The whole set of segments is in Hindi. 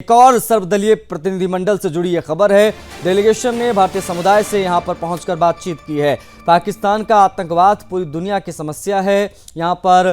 एक और सर्वदलीय प्रतिनिधिमंडल से जुड़ी यह खबर है। डेलीगेशन ने भारतीय समुदाय से यहां पर पहुंचकर बातचीत की है। पाकिस्तान का आतंकवाद पूरी दुनिया की समस्या है। यहां पर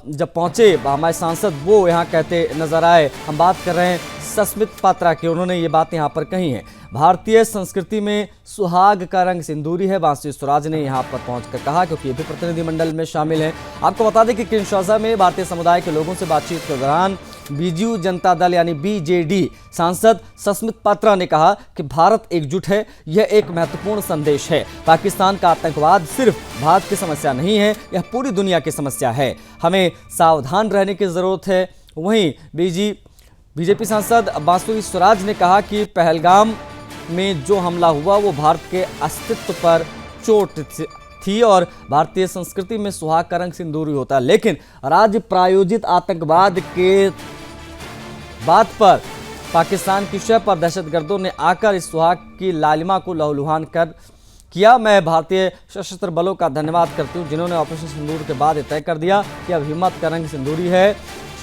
जब पहुंचे हमारे सांसद वो यहां कहते नजर आए। हम बात कर रहे हैं सस्मित पात्रा की, उन्होंने ये बात यहां पर कही है। भारतीय संस्कृति में सुहाग का रंग सिंदूरी है, बांसुरी स्वराज ने यहां पर पहुंचकर कहा, क्योंकि ये भी प्रतिनिधिमंडल में शामिल है। आपको बता दें कि किंशासा में भारतीय समुदाय के लोगों से बातचीत के दौरान बीजू जनता दल यानी बीजेडी सांसद सस्मित पात्रा ने कहा कि भारत एकजुट है। यह एक महत्वपूर्ण संदेश है। पाकिस्तान का आतंकवाद सिर्फ भारत की समस्या नहीं है, यह पूरी दुनिया की समस्या है। हमें सावधान रहने की जरूरत है। वहीं बीजेपी सांसद बांसुरी स्वराज ने कहा कि पहलगाम में जो हमला हुआ वो भारत के अस्तित्व पर चोट थी और भारतीय संस्कृति में सुहाग का रंग सिंदूरी होता है, लेकिन राज्य प्रायोजित आतंकवाद के बात पर पाकिस्तान की शह पर दहशतगर्दों ने आकर इस सुहाग की लालिमा को लहूलुहान कर किया। मैं भारतीय सशस्त्र बलों का धन्यवाद करती हूं जिन्होंने ऑपरेशन सिंदूर के बाद तय कर दिया कि अब हिम्मत का रंग सिंदूरी है,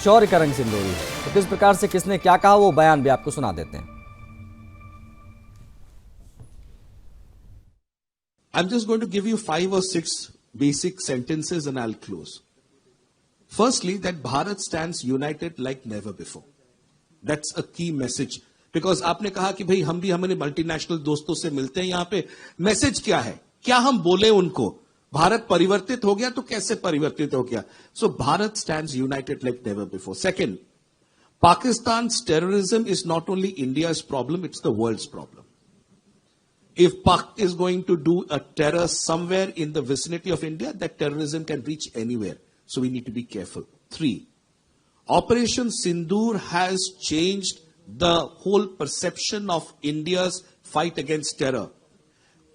शौर्य का रंग सिंदूरी है। तो किस प्रकार से किसने क्या कहा वो बयान भी आपको सुना देते हैं। I'm just going to give you 5 or 6 basic sentences and I'll close. Firstly, that Bharat stands united like never before. That's a key message. Because आपने कहा कि भाई हम भी हमारे मल्टीनेशनल दोस्तों से मिलते हैं यहाँ पे। मैसेज क्या है? क्या हम बोले उनको? भारत परिवर्तित हो गया तो कैसे परिवर्तित हो गया? So Bharat stands united like never before. Second, Pakistan's terrorism is not only India's problem, it's the world's problem. If Pak is going to do a terror somewhere in the vicinity of India, that terrorism can reach anywhere. So we need to be careful. 3, Operation Sindoor has changed the whole perception of India's fight against terror.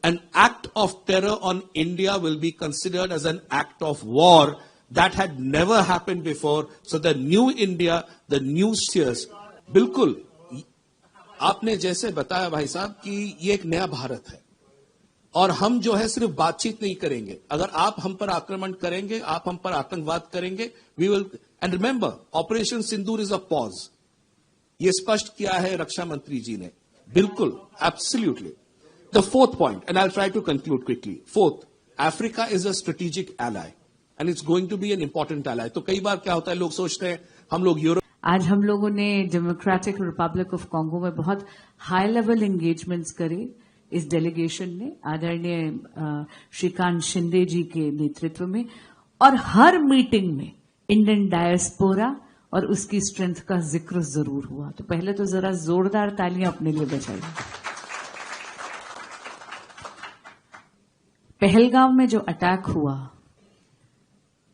An act of terror on India will be considered as an act of war. That had never happened before. So the new India, the new steers, बिल्कुल आपने जैसे बताया भाई साहब कि ये एक नया भारत है और हम जो है सिर्फ बातचीत नहीं करेंगे। अगर आप हम पर आक्रमण करेंगे, आप हम पर आतंकवाद करेंगे, we will. And remember, operation Sindoor is a pause. ये स्पष्ट किया है रक्षा मंत्री जी ने, बिल्कुल, absolutely. The fourth point, and I will try to conclude quickly. Fourth, Africa is a strategic ally and it's going to be an important ally. तो कई बार क्या होता है, लोग सोचते हैं हम लोग यूरोप। आज हम लोगों ने डेमोक्रेटिक रिपब्लिक ऑफ कॉन्गो में बहुत हाई लेवल एंगेजमेंट्स करे। इस डेलीगेशन ने आदरणीय श्रीकांत शिंदे जी के नेतृत्व में, और हर मीटिंग में इंडियन डायस्पोरा और उसकी स्ट्रेंथ का जिक्र जरूर हुआ। तो पहले तो जरा जोरदार तालियां अपने लिए बजाइए। पहलगाम में जो अटैक हुआ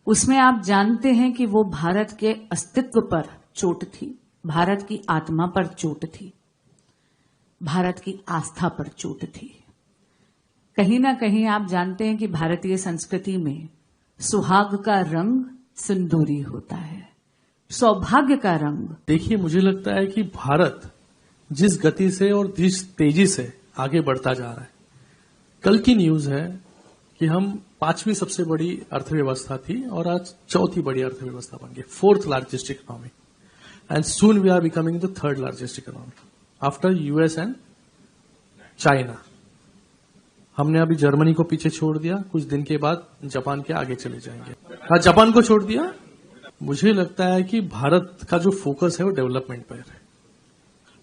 उसमें आप जानते हैं कि वो भारत के अस्तित्व पर चोट थी, भारत की आत्मा पर चोट थी, भारत की आस्था पर चोट थी। कहीं ना कहीं आप जानते हैं कि भारतीय संस्कृति में सुहाग का रंग सिंदूरी होता है, सौभाग्य का रंग। देखिए, मुझे लगता है कि भारत जिस गति से और जिस तेजी से आगे बढ़ता जा रहा है, कल की न्यूज है कि हम 5वीं सबसे बड़ी अर्थव्यवस्था थी और आज 4थी बड़ी अर्थव्यवस्था बन गई, 4th largest economy, and soon we are becoming the 3rd largest economy after US and China. हमने अभी जर्मनी को पीछे छोड़ दिया, कुछ दिन के बाद जापान के आगे चले जाएंगे। हाँ, जापान को छोड़ दिया। मुझे लगता है कि भारत का जो फोकस है वो डेवलपमेंट पर है,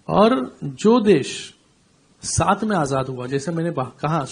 और जो देश साथ में आजाद हुआ, जैसे मैंने कहा